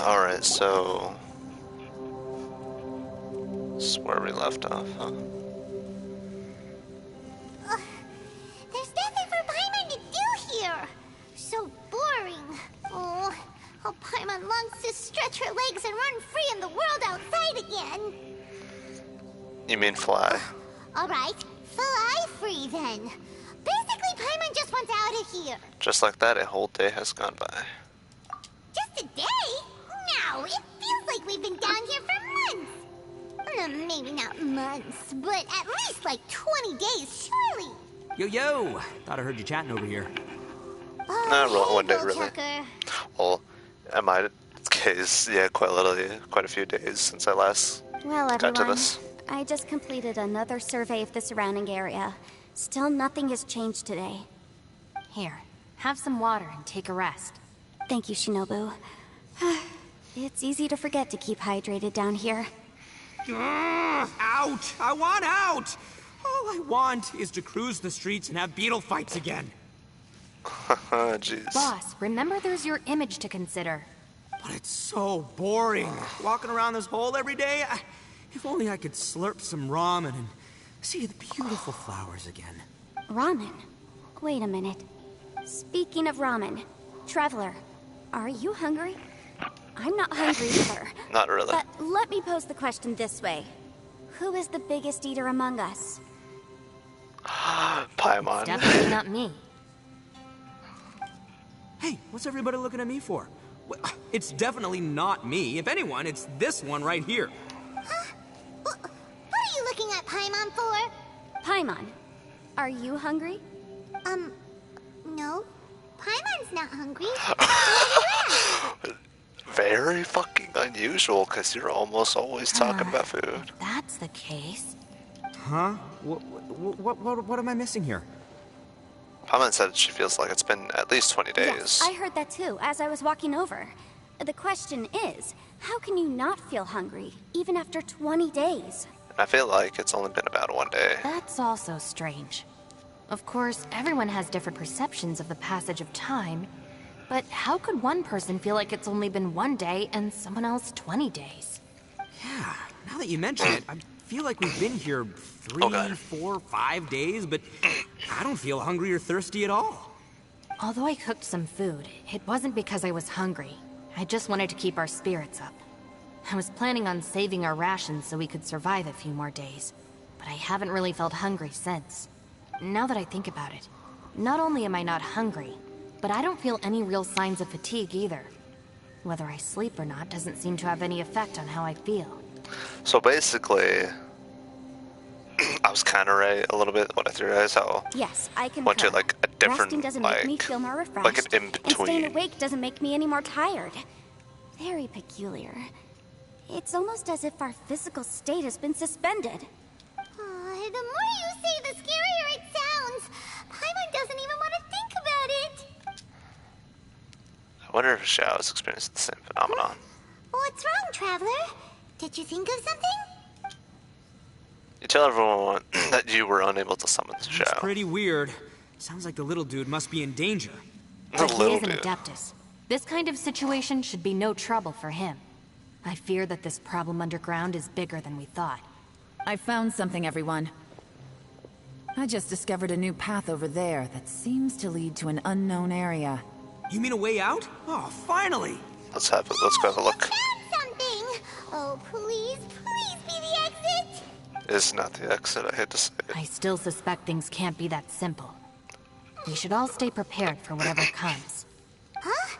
Alright, so... This is where we left off, huh? There's nothing for Paimon to do here. So boring. Oh, how Paimon longs to stretch her legs and run free in the world outside again. You mean fly? Alright, fly free then. Basically, Paimon just wants out of here. Just like that, a whole day has gone by. Just a day? No, it feels like we've been down here for months. Maybe not months, but at least like 20 days, surely. Yo! Thought I heard you chatting over here. Oh, one day, Bull really. Chucker. Well, in my case, yeah, quite a few days since I last Well, got to everyone, this. I just completed another survey of the surrounding area. Still nothing has changed today. Here, have some water and take a rest. Thank you, Shinobu. It's easy to forget to keep hydrated down here. Out! I want out! All I want is to cruise the streets and have beetle fights again. Jeez. Boss, remember there's your image to consider. But it's so boring. Walking around this hole every day. If only I could slurp some ramen and see the beautiful flowers again. Ramen? Wait a minute. Speaking of ramen, Traveler, are you hungry? I'm not hungry either. Not really. But let me pose the question this way. Who is the biggest eater among us? Paimon. Definitely not me. Hey, what's everybody looking at me for? Well, it's definitely not me. If anyone, it's this one right here. Huh? What are you looking at Paimon for? Paimon, are you hungry? No. Paimon's not hungry. Very fucking unusual, because you're almost always talking about food. If that's the case. Huh? What am I missing here? Paimon said she feels like it's been at least 20 days. Yes, I heard that too, as I was walking over. The question is, how can you not feel hungry, even after 20 days? I feel like it's only been about 1 day. That's also strange. Of course, everyone has different perceptions of the passage of time, but how could one person feel like it's only been 1 day and someone else 20 days? Yeah, now that you mention it, I feel like we've been here 3, 4, 5 days, but I don't feel hungry or thirsty at all. Although I cooked some food, it wasn't because I was hungry. I just wanted to keep our spirits up. I was planning on saving our rations so we could survive a few more days, but I haven't really felt hungry since. Now that I think about it, not only am I not hungry, but I don't feel any real signs of fatigue either. Whether I sleep or not doesn't seem to have any effect on how I feel. So basically, I was kind of right a little bit when I theorized how Yes, I can. went to like a different, Resting doesn't make me feel more refreshed, like an and staying in-between. awake doesn't make me any more tired. Very peculiar. It's almost as if our physical state has been suspended. The more you say, the scarier it sounds. Paimon doesn't even want to think about it. I wonder if Xiao has experienced the same phenomenon. What's wrong, Traveler? Did you think of something? You tell everyone that you were unable to summon Xiao. It's pretty weird. Sounds like the little dude must be in danger. The But he little is an dude. Adeptus. This kind of situation should be no trouble for him. I fear that this problem underground is bigger than we thought. I found something, everyone. I just discovered a new path over there that seems to lead to an unknown area. You mean a way out? Oh, finally! Let's go have a look. Found something. Oh, please be the exit. It's not the exit, I hate to say it. I still suspect things can't be that simple. We should all stay prepared for whatever comes. Huh?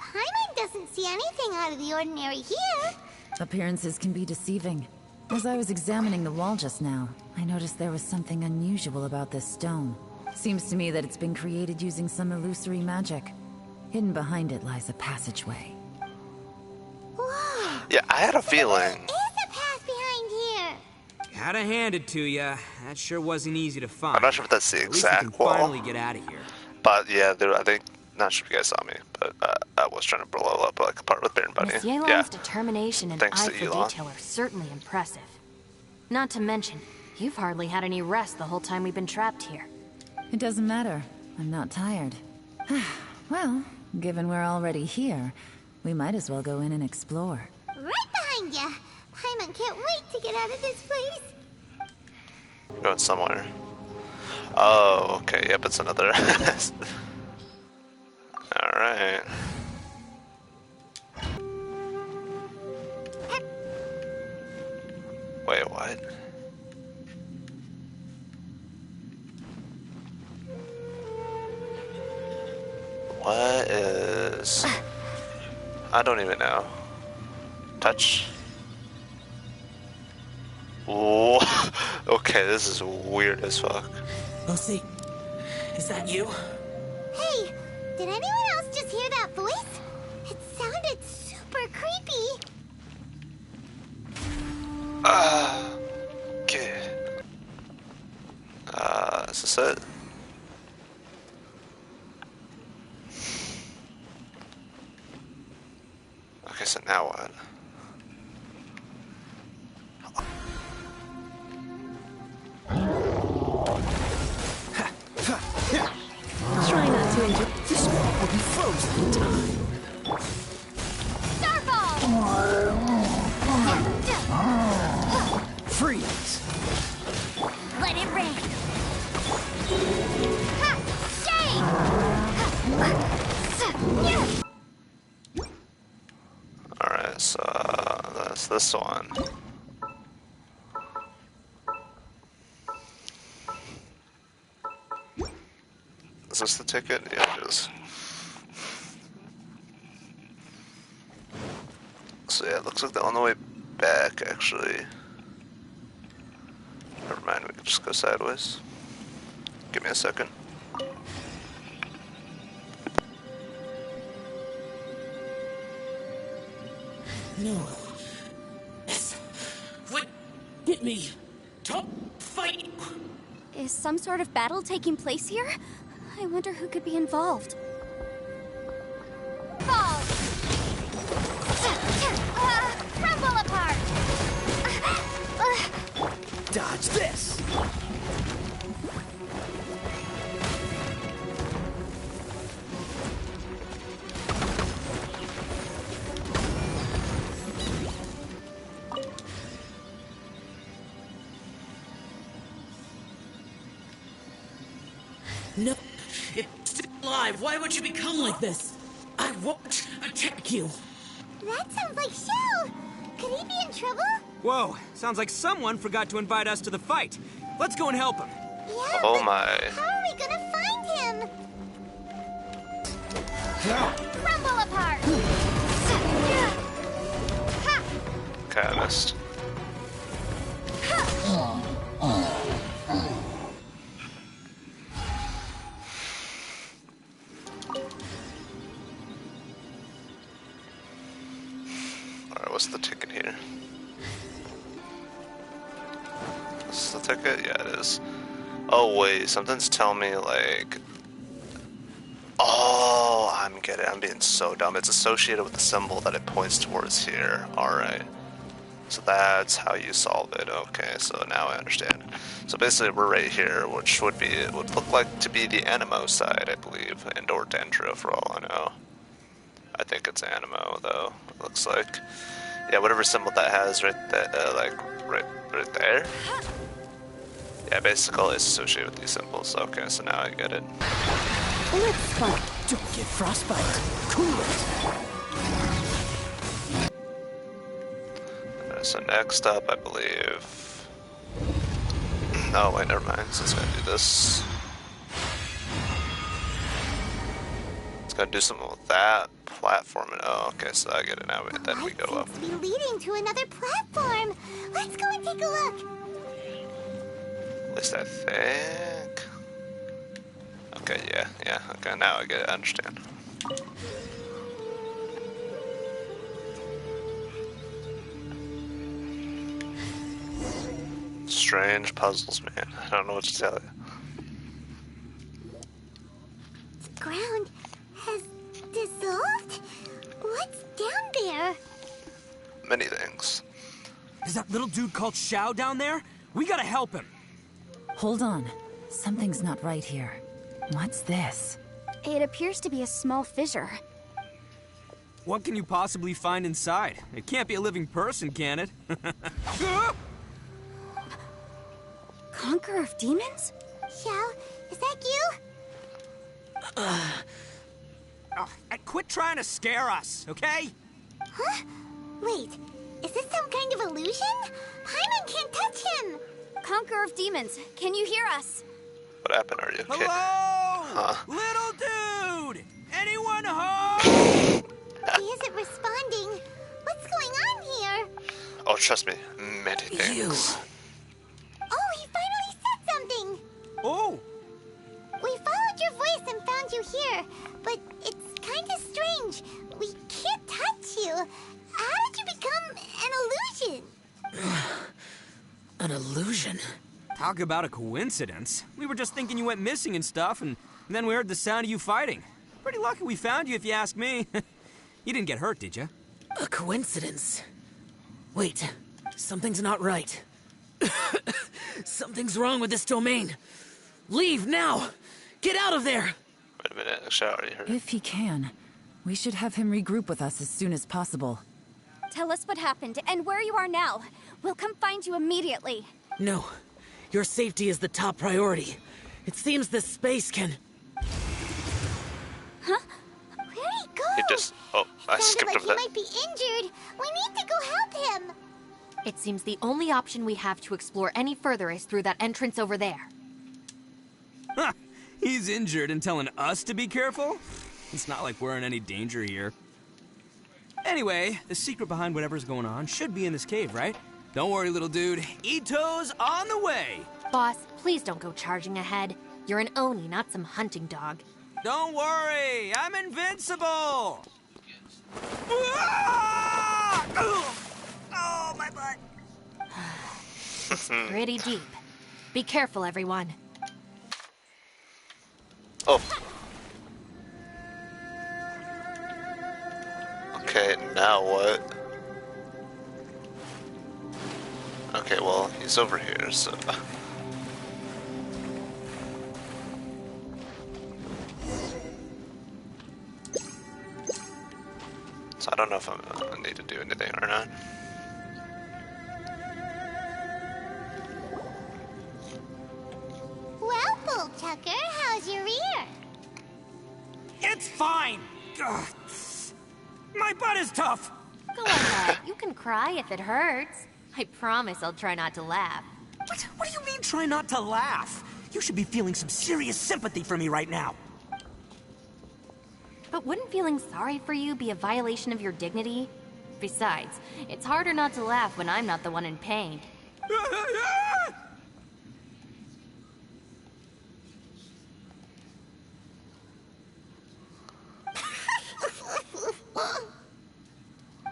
Paimon doesn't see anything out of the ordinary here. Appearances can be deceiving. As I was examining the wall just now, I noticed there was something unusual about this stone. Seems to me that it's been created using some illusory magic. Hidden behind it lies a passageway. Whoa. Yeah, I had a feeling. There is a path behind here. Gotta hand it to ya. That sure wasn't easy to find. I'm not sure if that's the At least we can exact wall. finally get out of here. But yeah, I think, not sure if you guys saw me, but I was trying to blow up like a part with Baron Bunny. Miss Yelan's Yeah. determination and Thanks eye to for Yelan. detail are certainly impressive. Not to mention, you've hardly had any rest the whole time we've been trapped here. It doesn't matter. I'm not tired. Well, given we're already here, We might as well go in and explore. Right behind ya. Paimon can't wait to get out of this place. Going somewhere. Oh, okay. Yep, it's another. Alright. Wait, what? What is... I don't even know. Touch? Whoa. Okay, this is weird as fuck. Lucy, is that you? Hey, did anyone else just hear that voice? It sounded super creepy. Okay. Is this it? Okay, so now what? Try not to enjoy. This will be frozen in time. Freeze! Let it rain. Alright, so that's this one. Is this the ticket? Yeah, it is. So yeah, it looks like they're on the way back, actually. Never mind, we can just go sideways. Give me a second. No. Yes. What? Get me. Don't fight. Is some sort of battle taking place here? I wonder who could be involved. Fall. Crumble apart. Dodge this. No, it's still alive. Why would you become like this? I won't attack you. That sounds like Xiao. Could he be in trouble? Whoa, sounds like someone forgot to invite us to the fight. Let's go and help him. Yeah, Oh but my. how are we gonna find him? Crumble apart. Okay, I missed. Alright, what's the ticket here? Is this the ticket? Yeah, it is. Oh wait, something's telling me like... Oh, I'm getting it. I'm being so dumb. It's associated with the symbol that it points towards here. Alright. So that's how you solve it. Okay, so now I understand. So basically we're right here, which would look like to be the Animo side, I believe, and or Dendro for all I know. I think it's Animo though, it looks like. Yeah, whatever symbol that has right there, right there. Yeah, basically it's associated with these symbols. Okay, so now I get it. Let's fight. Don't get frostbite. Cool it. So next up, I believe... No, wait, never mind. So it's gonna do this. It's gonna do something with that platform. And oh, okay, so I get it now. Then we go up. Seems to be leading to another platform. Let's go and take a look. At least I think. Okay, yeah. Okay, now I get it. I understand. Strange puzzles, man. I don't know what to tell you. The ground has dissolved? What's down there? Many things. Is that little dude called Xiao down there? We gotta help him. Hold on. Something's not right here. What's this? It appears to be a small fissure. What can you possibly find inside? It can't be a living person, can it? Conqueror of demons? Xiao, is that you? And quit trying to scare us, okay? Huh? Wait, is this some kind of illusion? Paimon can't touch him! Conqueror of demons, can you hear us? What happened? Are you okay? Hello? Huh? Little dude! Anyone home? He isn't responding. What's going on here? Oh, trust me, many things. Oh, he finally said something! Oh! We followed your voice and found you here, but it's kind of strange. We can't touch you. How did you become an illusion? An illusion? Talk about a coincidence. We were just thinking you went missing and stuff, and then we heard the sound of you fighting. Pretty lucky we found you, if you ask me. You didn't get hurt, did you? A coincidence? Wait, something's not right. Something's wrong with this domain. Leave now! Get out of there! Wait a minute, Xiao, are you hurt? If he can, we should have him regroup with us as soon as possible. Tell us what happened and where you are now. We'll come find you immediately. No, your safety is the top priority. It seems this space can... Huh? Where'd he go? He just... Oh, I Sounded skipped like over he that. might be injured. We need to go help him. It seems the only option we have to explore any further is through that entrance over there. Huh. He's injured and telling us to be careful? It's not like we're in any danger here. Anyway, the secret behind whatever's going on should be in this cave, right? Don't worry, little dude. Ito's on the way! Boss, please don't go charging ahead. You're an Oni, not some hunting dog. Don't worry, I'm invincible! Ah! Oh, my butt! Pretty deep. Be careful, everyone. Oh. Okay, now what? Okay, well, he's over here, so... So I don't know if I need to do anything or not. Well, Bullchucker, how's your ear? It's fine! Ugh. My butt is tough! Go ahead. You can cry if it hurts. I promise I'll try not to laugh. What do you mean, try not to laugh? You should be feeling some serious sympathy for me right now. But wouldn't feeling sorry for you be a violation of your dignity? Besides, it's harder not to laugh when I'm not the one in pain.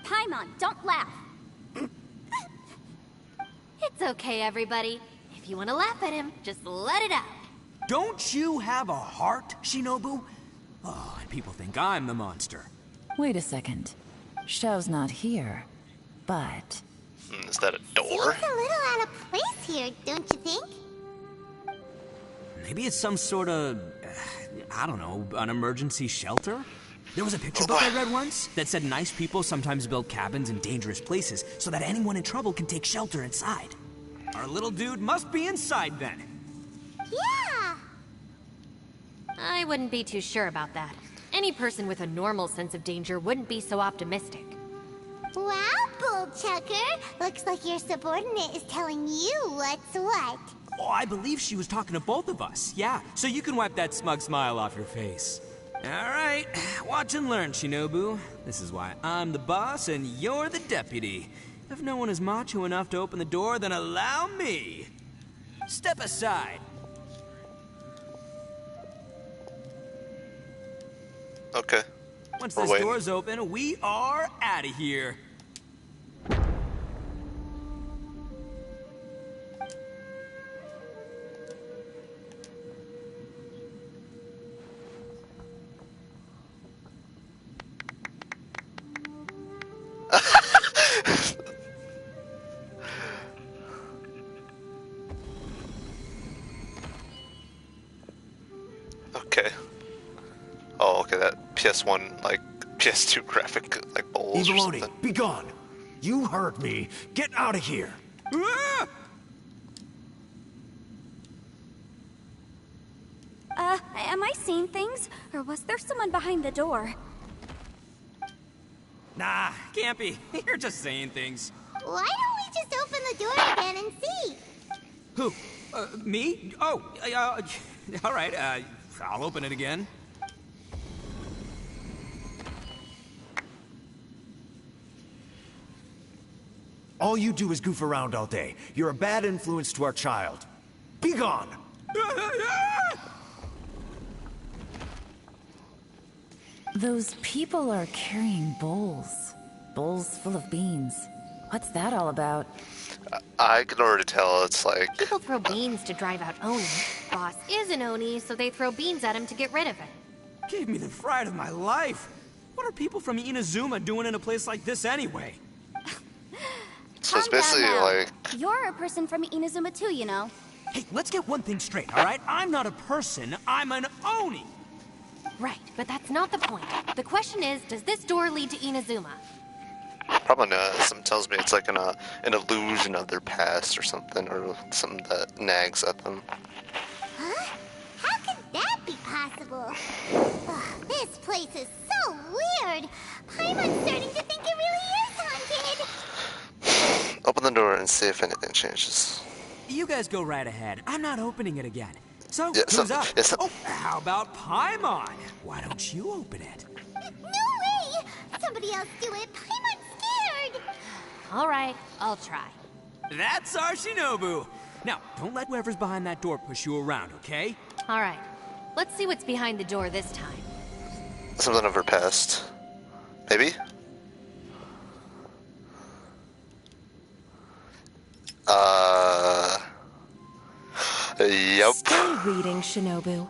Paimon, don't laugh. It's okay, everybody. If you want to laugh at him, just let it out. Don't you have a heart, Shinobu? Oh, and people think I'm the monster. Wait a second. Xiao's not here, but... Is that a door? Seems a little out of place here, don't you think? Maybe it's some sort of... I don't know, an emergency shelter? There was a picture book I read once that said nice people sometimes build cabins in dangerous places so that anyone in trouble can take shelter inside. Our little dude must be inside then. Yeah! I wouldn't be too sure about that. Any person with a normal sense of danger wouldn't be so optimistic. Wow, Bullchucker! Looks like your subordinate is telling you what's what. Oh, I believe she was talking to both of us. Yeah, so you can wipe that smug smile off your face. All right, watch and learn, Shinobu. This is why I'm the boss and you're the deputy. If no one is macho enough to open the door, then allow me. Step aside. Okay. Once We're this waiting. door's open, we are out of here. Okay. Oh, okay, that PS1, like, guess too graphic, like bowls or Eviloni, something. be gone. You heard me. Get out of here. Ah! Am I seeing things? Or was there someone behind the door? Nah, can't be. You're just saying things. Why don't we just open the door again and see? Who? Me? Oh, all right, I'll open it again. All you do is goof around all day. You're a bad influence to our child. Be gone. Those people are carrying bowls. Bowls full of beans. What's that all about? I can already tell it's like People throw beans to drive out Oni. Boss is an Oni, so they throw beans at him to get rid of it. Gave me the fright of my life. What are people from Inazuma doing in a place like this anyway? so. It's Calm down basically now. like You're a person from Inazuma too, you know. Hey, let's get one thing straight, all right? I'm not a person, I'm an Oni. Right, but that's not the point. The question is, does this door lead to Inazuma? probably not. Something tells me it's like an illusion of their past or something, or something that nags at them. Huh? How could that be possible? Ugh, this place is so weird. Paimon's starting to think it really is haunted. Open the door and see if anything changes. You guys go right ahead. I'm not opening it again. So, Yeah, who's up? yeah, Oh, how about Paimon? Why don't you open it? No way! Somebody else do it. Paimon's scared. All right, I'll try. That's our Shinobu. Now, don't let whoever's behind that door push you around, okay? All right, let's see what's behind the door this time. Something of her past. Maybe? Yep. Stay reading, Shinobu.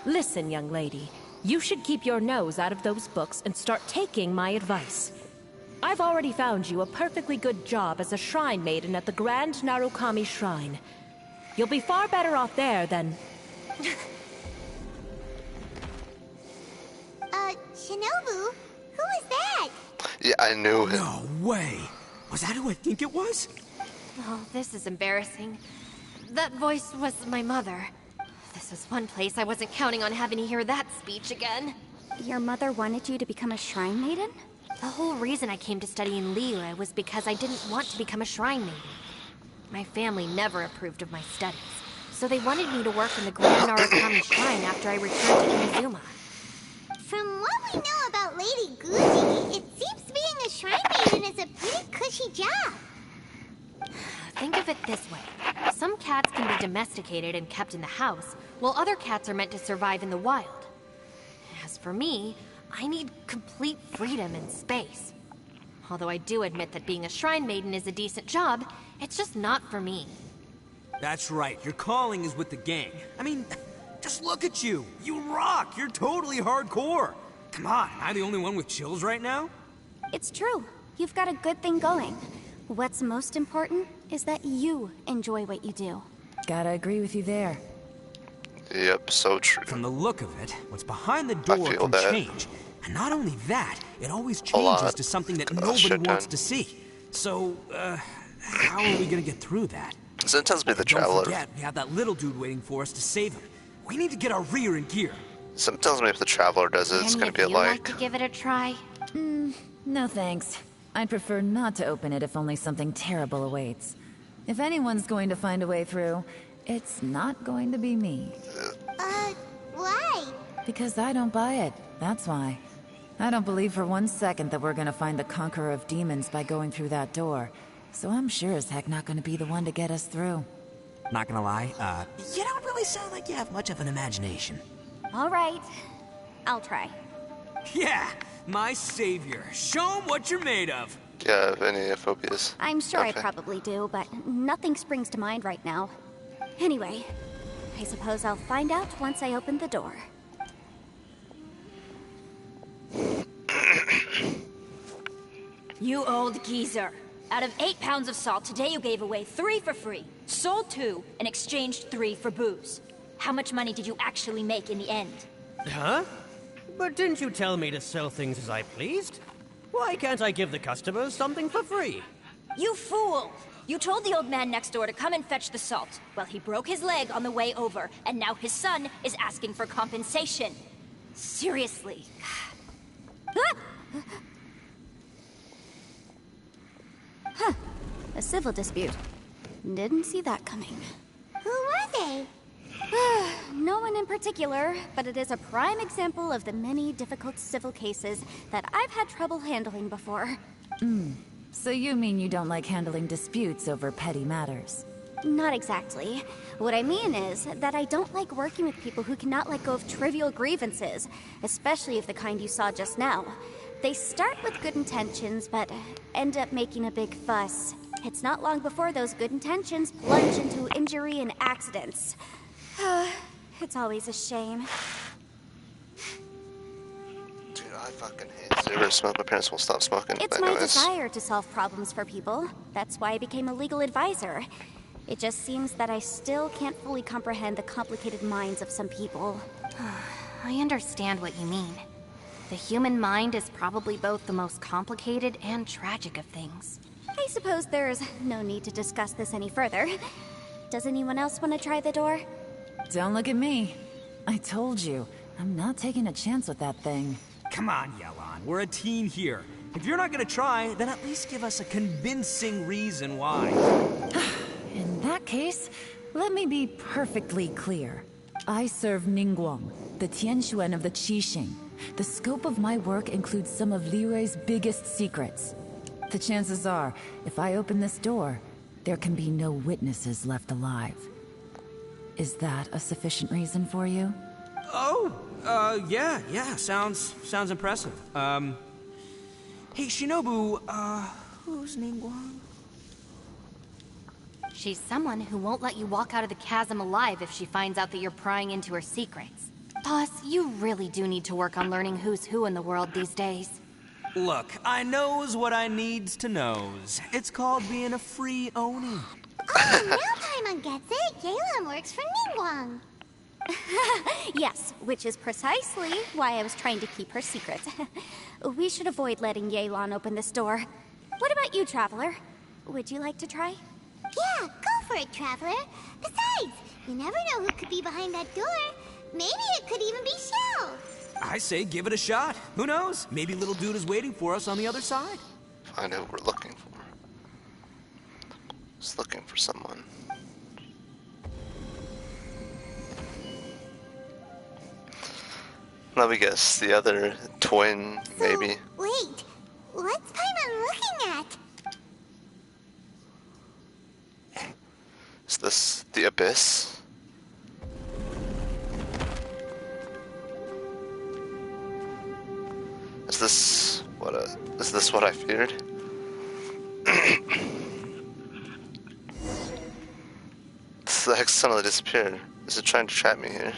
Listen, young lady. You should keep your nose out of those books and start taking my advice. I've already found you a perfectly good job as a shrine maiden at the Grand Narukami Shrine. You'll be far better off there than... Shinobu? Who is that? Yeah, I knew him. No way. Was that who I think it was? Oh, this is embarrassing. That voice was my mother. This was one place I wasn't counting on having to hear that speech again. Your mother wanted you to become a shrine maiden? The whole reason I came to study in Liyue was because I didn't want to become a shrine maiden. My family never approved of my studies, so they wanted me to work in the Grand Narukami Shrine after I returned to Inazuma. From what we know about Lady Gucci, it seems being a shrine maiden is a pretty cushy job. Think of it this way. Some cats can be domesticated and kept in the house, while other cats are meant to survive in the wild. As for me, I need complete freedom and space. Although I do admit that being a shrine maiden is a decent job, it's just not for me. That's right. Your calling is with the gang. I mean, just look at you. You rock. You're totally hardcore. Come on, am I the only one with chills right now? It's true. You've got a good thing going. What's most important is that you enjoy what you do. Gotta agree with you there. Yep, so true. From the look of it, what's behind the door feel can that. change. And not only that, it always lot. changes to something that A nobody shit wants ton. to see. So, how are we gonna get through that? So it tells me the Don't traveler. forget, we have that little dude waiting for us to save him. We need to get our rear in gear. Something tells me if the traveler does it, it's Any gonna of be you like like. to give it a try? No thanks. I'd prefer not to open it if only something terrible awaits. If anyone's going to find a way through, it's not going to be me. Why? Because I don't buy it, that's why. I don't believe for 1 second that we're gonna find the Conqueror of Demons by going through that door. So I'm sure as heck not gonna be the one to get us through. Not gonna lie, you don't really sound like you have much of an imagination. All right. I'll try. Yeah, my savior. Show him what you're made of. Yeah, if any phobias. I'm sure I Okay. probably do, but nothing springs to mind right now. Anyway, I suppose I'll find out once I open the door. You old geezer. Out of 8 pounds of salt, today you gave away 3 for free, sold 2, and exchanged 3 for booze. How much money did you actually make in the end? Huh? But didn't you tell me to sell things as I pleased? Why can't I give the customers something for free? You fool! You told the old man next door to come and fetch the salt. Well, he broke his leg on the way over, and now his son is asking for compensation. Seriously. Huh. A civil dispute. Didn't see that coming. Who were they? No one in particular, but it is a prime example of the many difficult civil cases that I've had trouble handling before. So you mean you don't like handling disputes over petty matters? Not exactly. What I mean is that I don't like working with people who cannot let go of trivial grievances, especially of the kind you saw just now. They start with good intentions, but end up making a big fuss. It's not long before those good intentions plunge into injury and accidents. It's always a shame. Dude, I fucking hate cigarette smoke. My parents won't stop smoking. It's my desire to solve problems for people. That's why I became a legal advisor. It just seems that I still can't fully comprehend the complicated minds of some people. I understand what you mean. The human mind is probably both the most complicated and tragic of things. I suppose there's no need to discuss this any further. Does anyone else want to try the door? Don't look at me. I told you, I'm not taking a chance with that thing. Come on, Yelan. We're a team here. If you're not gonna try, then at least give us a convincing reason why. In that case, let me be perfectly clear. I serve Ningguang, the Tianxuan of the Qixing. The scope of my work includes some of Liyue's biggest secrets. The chances are, if I open this door, there can be no witnesses left alive. Is that a sufficient reason for you? Oh, yeah, sounds impressive. Hey, Shinobu, who's Ningguang? She's someone who won't let you walk out of the chasm alive if she finds out that you're prying into her secrets. Boss, you really do need to work on learning who's who in the world these days. Look, I knows what I needs to knows. It's called being a free Oni. Oh, now Paimon gets it. Yelan works for Ningguang. Yes, which is precisely why I was trying to keep her secret. We should avoid letting Yelan open this door. What about you, Traveler? Would you like to try? Yeah, go for it, Traveler. Besides, you never know who could be behind that door. Maybe it could even be Xiao. I say give it a shot. Who knows? Maybe little dude is waiting for us on the other side. Find who we're looking for. Just looking for someone. Let me guess, the other twin, maybe? Wait, what's Paimon looking at? Is this the abyss? Is this what I feared? The heck suddenly disappeared. Is it trying to trap me here?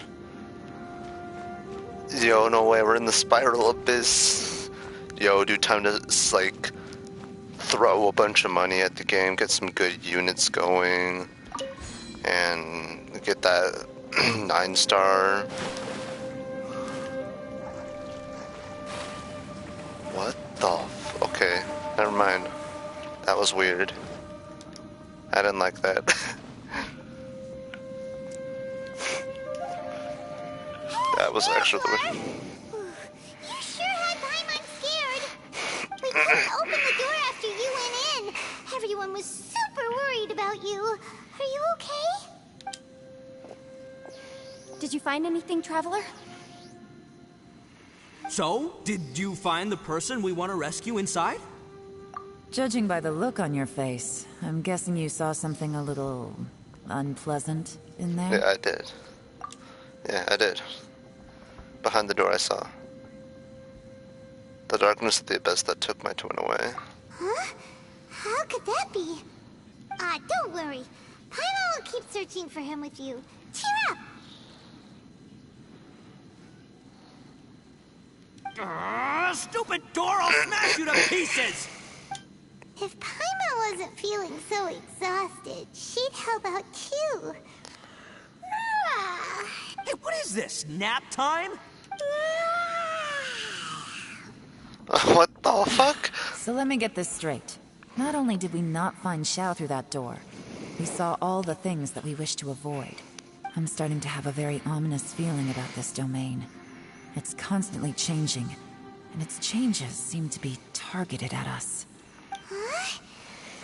Yo, no way, we're in the spiral abyss. Yo, dude, time to, like, throw a bunch of money at the game, get some good units going, and get that 9-star. What the okay, never mind. That was weird. I didn't like that. That was actually weird. You sure had Paimon scared. We couldn't open the door after you went in. Everyone was super worried about you. Are you okay? Did you find anything, Traveler? So, did you find the person we want to rescue inside? Judging by the look on your face, I'm guessing you saw something a little unpleasant in there? Yeah, I did. Yeah, I did. Behind the door I saw the darkness of the abyss that took my twin away. Huh? How could that be? Don't worry. Paimon will keep searching for him with you. Cheer up! Stupid door! I'll smash you to pieces! If Paimon wasn't feeling so exhausted, she'd help out too. Hey, what is this? Nap time? What the fuck? So let me get this straight. Not only did we not find Xiao through that door, we saw all the things that we wish to avoid. I'm starting to have a very ominous feeling about this domain. It's constantly changing, and its changes seem to be targeted at us. Huh?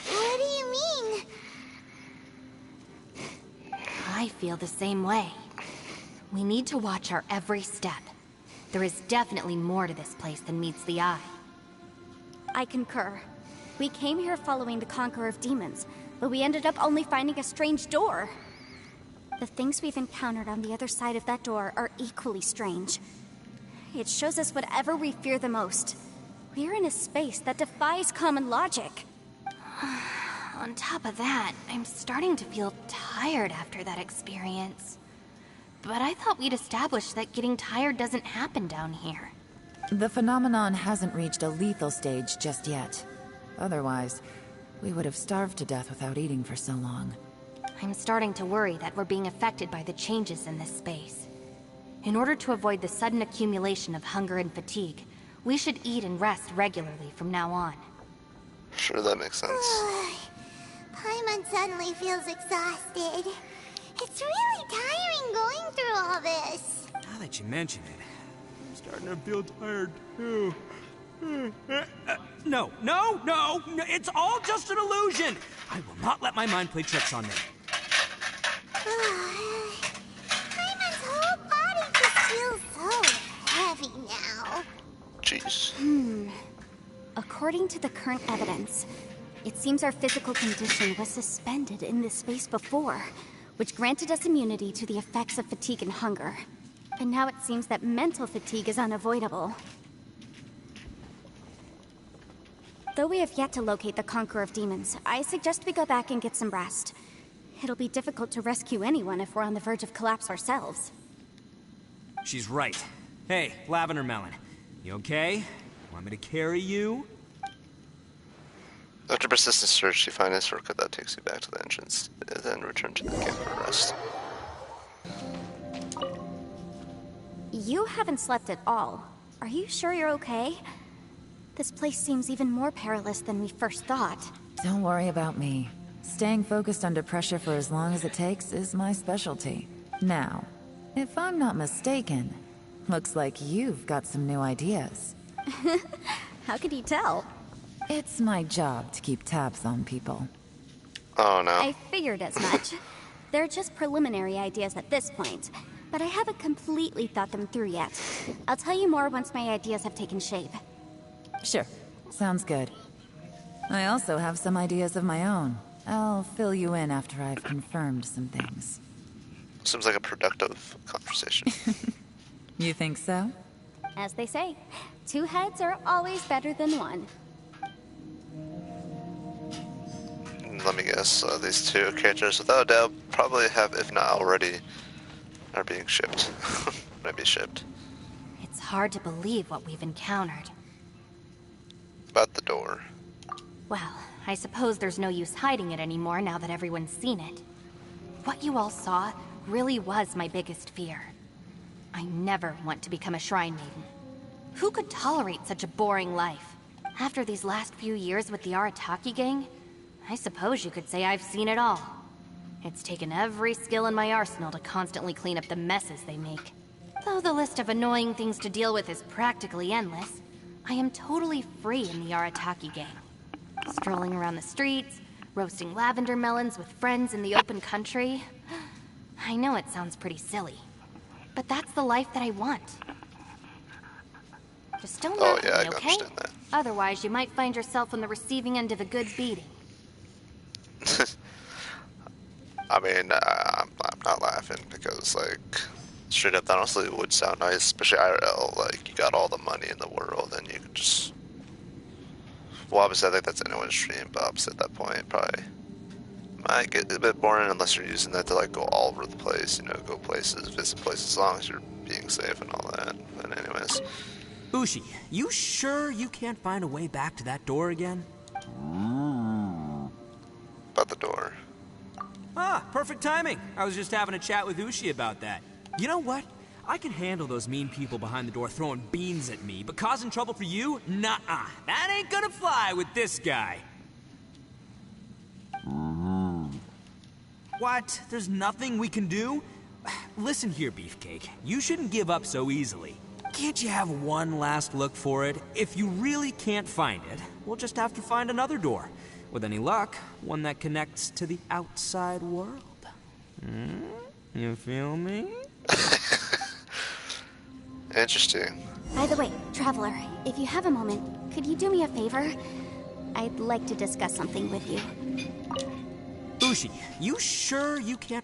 What do you mean? I feel the same way. We need to watch our every step. There is definitely more to this place than meets the eye. I concur. We came here following the Conqueror of Demons, but we ended up only finding a strange door. The things we've encountered on the other side of that door are equally strange. It shows us whatever we fear the most. We're in a space that defies common logic. On top of that, I'm starting to feel tired after that experience. But I thought we'd established that getting tired doesn't happen down here. The phenomenon hasn't reached a lethal stage just yet. Otherwise, we would have starved to death without eating for so long. I'm starting to worry that we're being affected by the changes in this space. In order to avoid the sudden accumulation of hunger and fatigue, we should eat and rest regularly from now on. Sure, that makes sense. Paimon suddenly feels exhausted. It's really tiring going through all this. Now that you mention it, I'm starting to feel tired too. No, it's all just an illusion. I will not let my mind play tricks on me. Paimon's whole body just feels so heavy now. Jeez. According to the current evidence, it seems our physical condition was suspended in this space before, which granted us immunity to the effects of fatigue and hunger. And now it seems that mental fatigue is unavoidable. Though we have yet to locate the Conqueror of Demons, I suggest we go back and get some rest. It'll be difficult to rescue anyone if we're on the verge of collapse ourselves. She's right. Hey, Lavender Melon, you okay? Want me to carry you? After persistent search, you find a shortcut that takes you back to the entrance, then return to the camp for rest. You haven't slept at all. Are you sure you're okay? This place seems even more perilous than we first thought. Don't worry about me. Staying focused under pressure for as long as it takes is my specialty. Now, if I'm not mistaken, looks like you've got some new ideas. How could you tell? It's my job to keep tabs on people. Oh no. I figured as much. They're just preliminary ideas at this point, but I haven't completely thought them through yet. I'll tell you more once my ideas have taken shape. Sure. Sounds good. I also have some ideas of my own. I'll fill you in after I've confirmed some things. Seems like a productive conversation. You think so? As they say, two heads are always better than one. Let me guess, these two characters, without a doubt, probably have, if not already, are being shipped. Maybe shipped. It's hard to believe what we've encountered. About the door. Well, I suppose there's no use hiding it anymore now that everyone's seen it. What you all saw really was my biggest fear. I never want to become a Shrine Maiden. Who could tolerate such a boring life? After these last few years with the Arataki gang, I suppose you could say I've seen it all. It's taken every skill in my arsenal to constantly clean up the messes they make. Though the list of annoying things to deal with is practically endless, I am totally free in the Arataki gang. Strolling around the streets, roasting lavender melons with friends in the open country. I know it sounds pretty silly, but that's the life that I want. Just don't laugh yeah, at me, I okay? understand that. Otherwise, you might find yourself on the receiving end of a good beating. I mean, I'm not laughing because, like, straight up, that honestly would sound nice, especially IRL. Like, you got all the money in the world and you can just. Well, obviously, I think that's anyone's dream, but obviously at that point, probably might get a bit boring unless you're using that to, like, go all over the place, you know, go places, visit places, as long as you're being safe and all that. But anyways. Ushi, you sure you can't find a way back to that door again? About the door. Ah, perfect timing. I was just having a chat with Ushi about that. You know what? I can handle those mean people behind the door throwing beans at me, but causing trouble for you? Nuh-uh. That ain't gonna fly with this guy. What? There's nothing we can do? Listen here, Beefcake. You shouldn't give up so easily. Can't you have one last look for it? If you really can't find it, we'll just have to find another door. With any luck, one that connects to the outside world. You feel me? Interesting. By the way, Traveler, if you have a moment, could you do me a favor? I'd like to discuss something with you. Ushi, you sure you can't...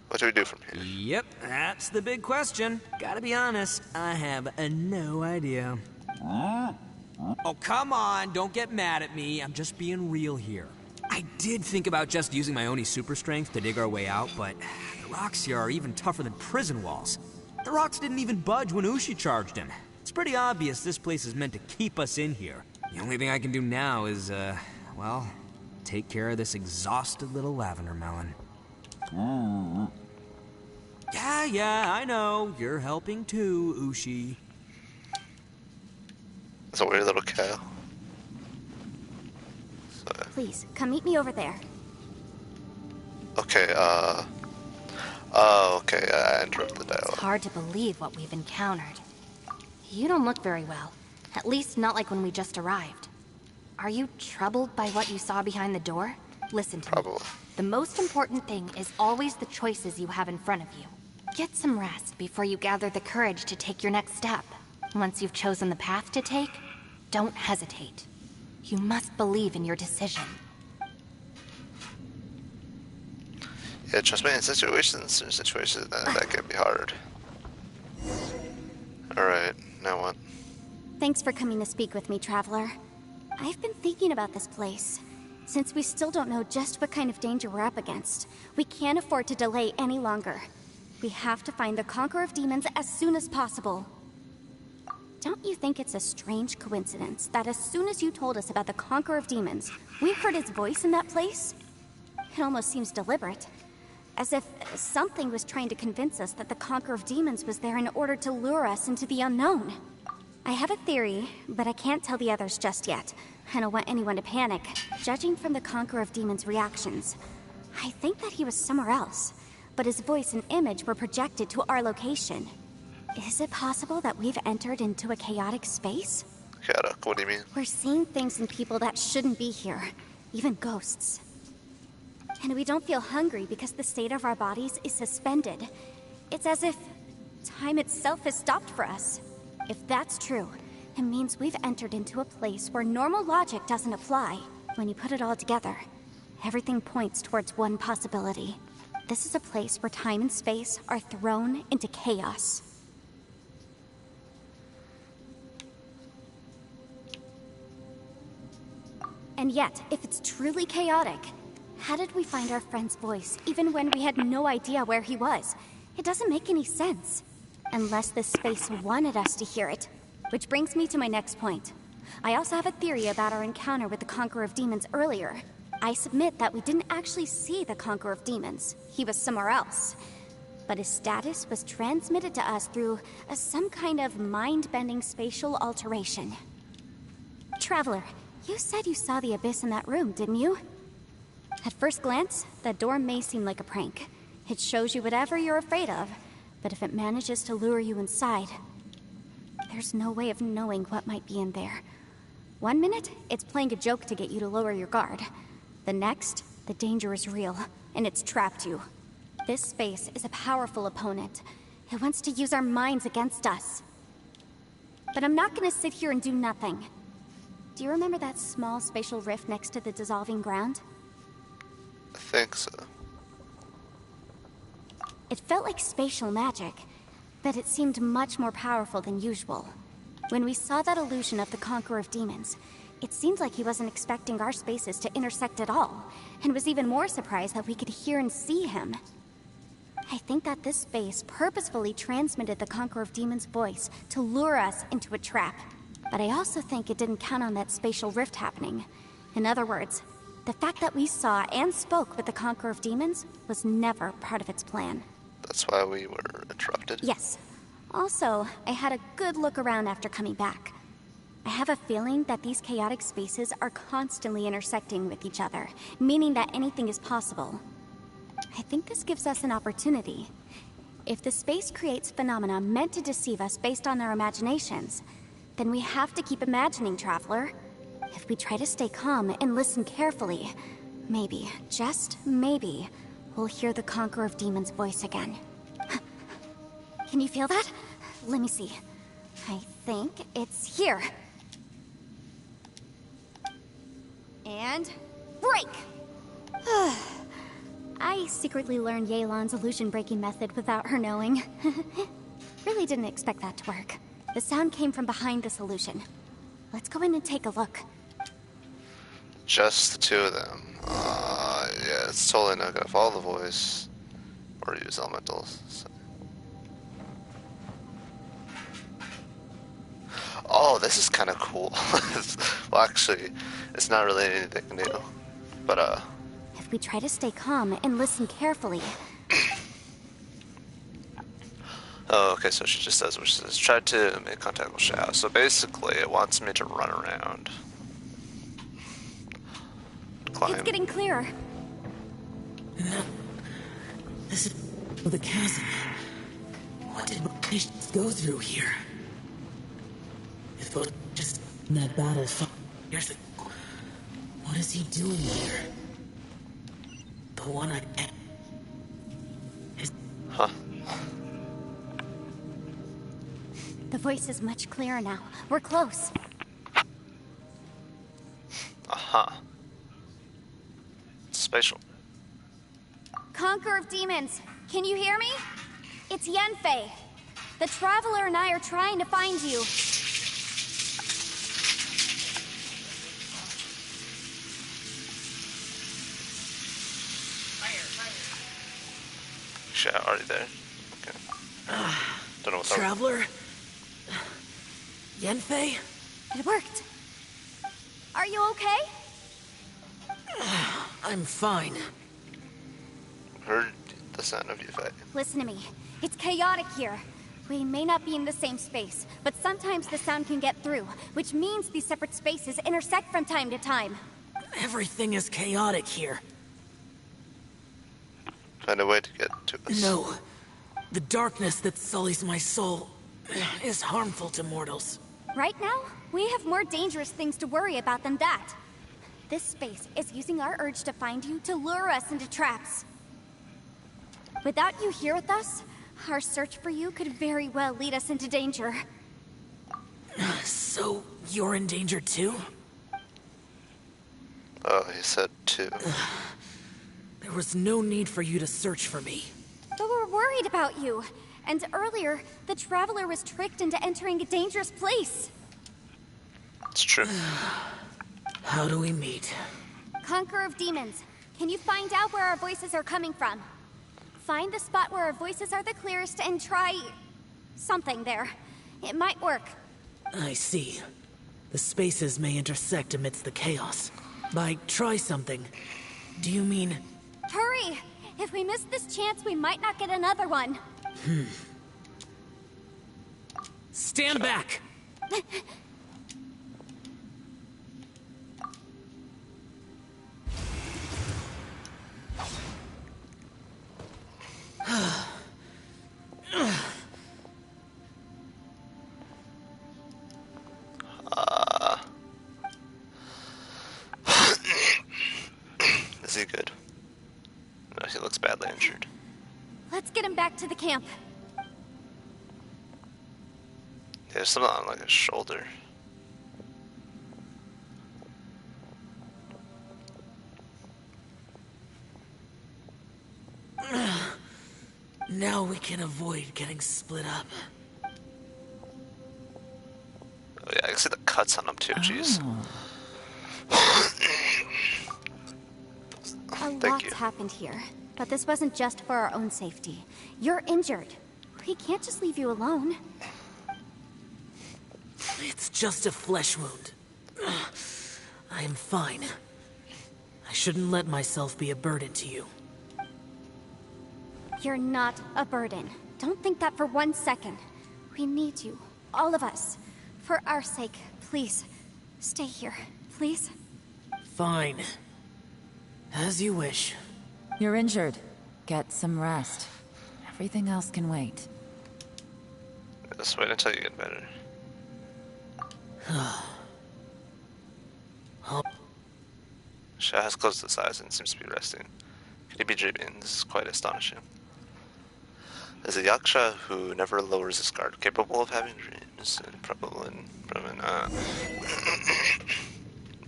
What do we do from here? Yep, that's the big question. Gotta be honest, I have no idea. Oh, come on, don't get mad at me. I'm just being real here. I did think about just using my Oni super strength to dig our way out, but the rocks here are even tougher than prison walls. The rocks didn't even budge when Ushi charged him. It's pretty obvious this place is meant to keep us in here. The only thing I can do now is, well, take care of this exhausted little lavender melon. Yeah, I know. You're helping too, Ushi. It's a weird little cow. Please, come meet me over there. Okay, oh, okay, I interrupted the dialogue. It's hard to believe what we've encountered. You don't look very well. At least not like when we just arrived. Are you troubled by what you saw behind the door? Listen to me. The most important thing is always the choices you have in front of you. Get some rest before you gather the courage to take your next step. Once you've chosen the path to take, don't hesitate. You must believe in your decision. Yeah, trust me, in certain situations that can be hard. Alright, now what? Thanks for coming to speak with me, Traveler. I've been thinking about this place. Since we still don't know just what kind of danger we're up against, we can't afford to delay any longer. We have to find the Conqueror of Demons as soon as possible. Don't you think it's a strange coincidence that as soon as you told us about the Conqueror of Demons, we heard his voice in that place? It almost seems deliberate. As if something was trying to convince us that the Conqueror of Demons was there in order to lure us into the unknown. I have a theory, but I can't tell the others just yet. I don't want anyone to panic. Judging from the Conqueror of Demons' reactions, I think that he was somewhere else, but his voice and image were projected to our location. Is it possible that we've entered into a chaotic space? Chaotic? What do you mean? We're seeing things and people that shouldn't be here, even ghosts. And we don't feel hungry because the state of our bodies is suspended. It's as if time itself has stopped for us. If that's true, it means we've entered into a place where normal logic doesn't apply. When you put it all together, everything points towards one possibility. This is a place where time and space are thrown into chaos. And yet, if it's truly chaotic, how did we find our friend's voice even when we had no idea where he was? It doesn't make any sense. Unless this space wanted us to hear it. Which brings me to my next point. I also have a theory about our encounter with the Conqueror of Demons earlier. I submit that we didn't actually see the Conqueror of Demons. He was somewhere else. But his status was transmitted to us through some kind of mind-bending spatial alteration. Traveler, you said you saw the abyss in that room, didn't you? At first glance, that door may seem like a prank. It shows you whatever you're afraid of, but if it manages to lure you inside, there's no way of knowing what might be in there. One minute, it's playing a joke to get you to lower your guard. The next, the danger is real, and it's trapped you. This space is a powerful opponent. It wants to use our minds against us. But I'm not gonna sit here and do nothing. Do you remember that small spatial rift next to the dissolving ground? I think so. It felt like spatial magic, but it seemed much more powerful than usual. When we saw that illusion of the Conqueror of Demons, it seemed like he wasn't expecting our spaces to intersect at all, and was even more surprised that we could hear and see him. I think that this space purposefully transmitted the Conqueror of Demons' voice to lure us into a trap. But I also think it didn't count on that spatial rift happening. In other words, the fact that we saw and spoke with the Conqueror of Demons was never part of its plan. That's why we were interrupted? Yes. Also, I had a good look around after coming back. I have a feeling that these chaotic spaces are constantly intersecting with each other, meaning that anything is possible. I think this gives us an opportunity. If the space creates phenomena meant to deceive us based on our imaginations, then we have to keep imagining, Traveler. If we try to stay calm and listen carefully, maybe, just maybe, we'll hear the Conqueror of Demons' voice again. Can you feel that? Let me see. I think it's here. And break! I secretly learned Yelan's illusion-breaking method without her knowing. Really didn't expect that to work. The sound came from behind this illusion. Let's go in and take a look. Just the two of them. Yeah, it's totally not gonna follow the voice or use elementals. So. Oh, this is kind of cool. Well, actually, it's not really anything new, but If we try to stay calm and listen carefully. Oh, okay, so she just says what she says. Try to make contact with Xiao. So basically, it wants me to run around. Climb. It's getting clearer. No. This is the chasm. What did my patients go through here? If it was just in that battle, here's the... What is he doing here? The one I... Huh. The voice is much clearer now. We're close. Uh-huh. Spatial. Conqueror of Demons, can you hear me? It's Yanfei. The Traveler and I are trying to find you. Xiao, already there? Okay. Don't know what's up. Traveler? Yanfei? It worked. Are you okay? I'm fine. Heard the sound of you fighting. Listen to me. It's chaotic here. We may not be in the same space, but sometimes the sound can get through, which means these separate spaces intersect from time to time. Everything is chaotic here. Find a way to get to us. No. The darkness that sullies my soul is harmful to mortals. Right now, we have more dangerous things to worry about than that. This space is using our urge to find you to lure us into traps. Without you here with us, our search for you could very well lead us into danger. So, you're in danger too? Oh, he said two. There was no need for you to search for me. But we're worried about you. And earlier, the Traveler was tricked into entering a dangerous place. It's true. How do we meet? Conqueror of Demons, can you find out where our voices are coming from? Find the spot where our voices are the clearest and try... something there. It might work. I see. The spaces may intersect amidst the chaos. By try something, do you mean... Hurry! If we miss this chance, we might not get another one. Stand back! Is he good? No, he looks badly injured. Let's get him back to the camp. There's something on like his shoulder. Now we can avoid getting split up. Oh yeah, I can see the cuts on him too, jeez. A lot's happened here, but this wasn't just for our own safety. You're injured. We can't just leave you alone. It's just a flesh wound. I am fine. I shouldn't let myself be a burden to you. You're not a burden. Don't think that for 1 second. We need you, all of us. For our sake, please. Stay here, please. Fine. As you wish. You're injured. Get some rest. Everything else can wait. Just wait until you get better. Xiao has closed his eyes and seems to be resting. Could he be dreaming? This is quite astonishing. As a yaksha who never lowers his guard, capable of having dreams, and probably not.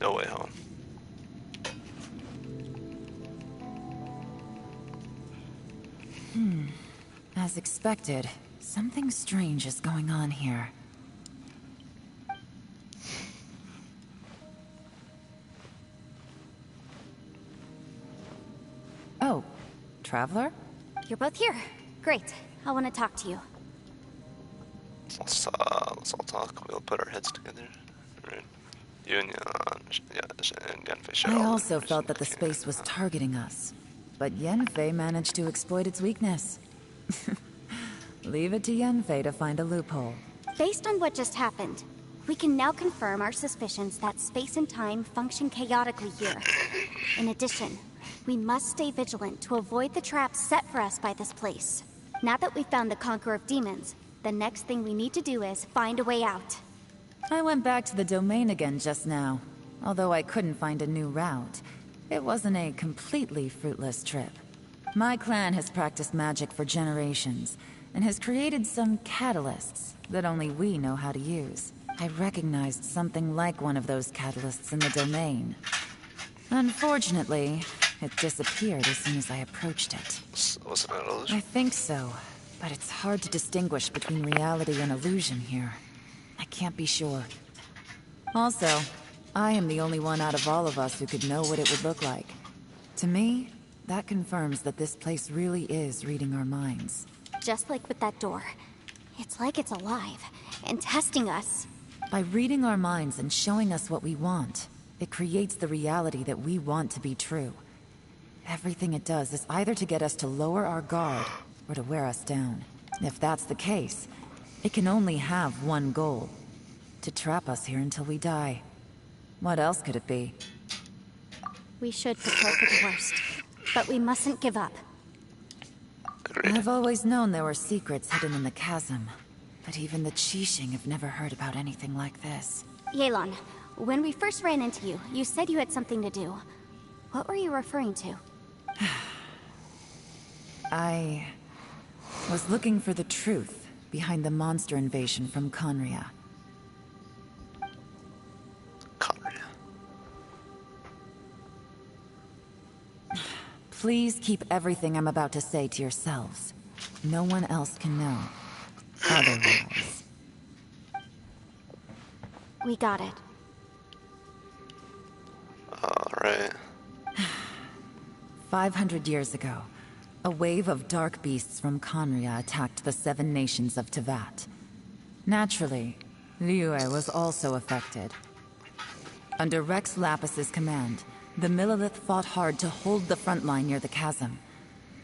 No way home. As expected, something strange is going on here. Oh, Traveler? You're both here. Great. I want to talk to you. Let's all talk. We'll put our heads together. Right. You and Yanfei should I all also be felt that the present. space was targeting us. But Yanfei managed to exploit its weakness. Leave it to Yanfei to find a loophole. Based on what just happened, we can now confirm our suspicions that space and time function chaotically here. In addition, we must stay vigilant to avoid the traps set for us by this place. Now that we've found the Conqueror of Demons, the next thing we need to do is find a way out. I went back to the domain again just now. Although I couldn't find a new route, it wasn't a completely fruitless trip. My clan has practiced magic for generations, and has created some catalysts that only we know how to use. I recognized something like one of those catalysts in the domain. Unfortunately, it disappeared as soon as I approached it. Was it an illusion? I think so, but it's hard to distinguish between reality and illusion here. I can't be sure. Also, I am the only one out of all of us who could know what it would look like. To me, that confirms that this place really is reading our minds. Just like with that door. It's like it's alive, and testing us. By reading our minds and showing us what we want, it creates the reality that we want to be true. Everything it does is either to get us to lower our guard, or to wear us down. If that's the case, it can only have one goal. To trap us here until we die. What else could it be? We should prepare for the worst, but we mustn't give up. Agreed. I've always known there were secrets hidden in the chasm, but even the Qixing have never heard about anything like this. Yelan, when we first ran into you, you said you had something to do. What were you referring to? I was looking for the truth behind the monster invasion from Conria. Conria. Please keep everything I'm about to say to yourselves. No one else can know. Otherwise. We got it. Alright. 500 years ago, a wave of dark beasts from Conria attacked the 7 nations of Tevat. Naturally, Liyue was also affected. Under Rex Lapis's command, the Millelith fought hard to hold the front line near the chasm.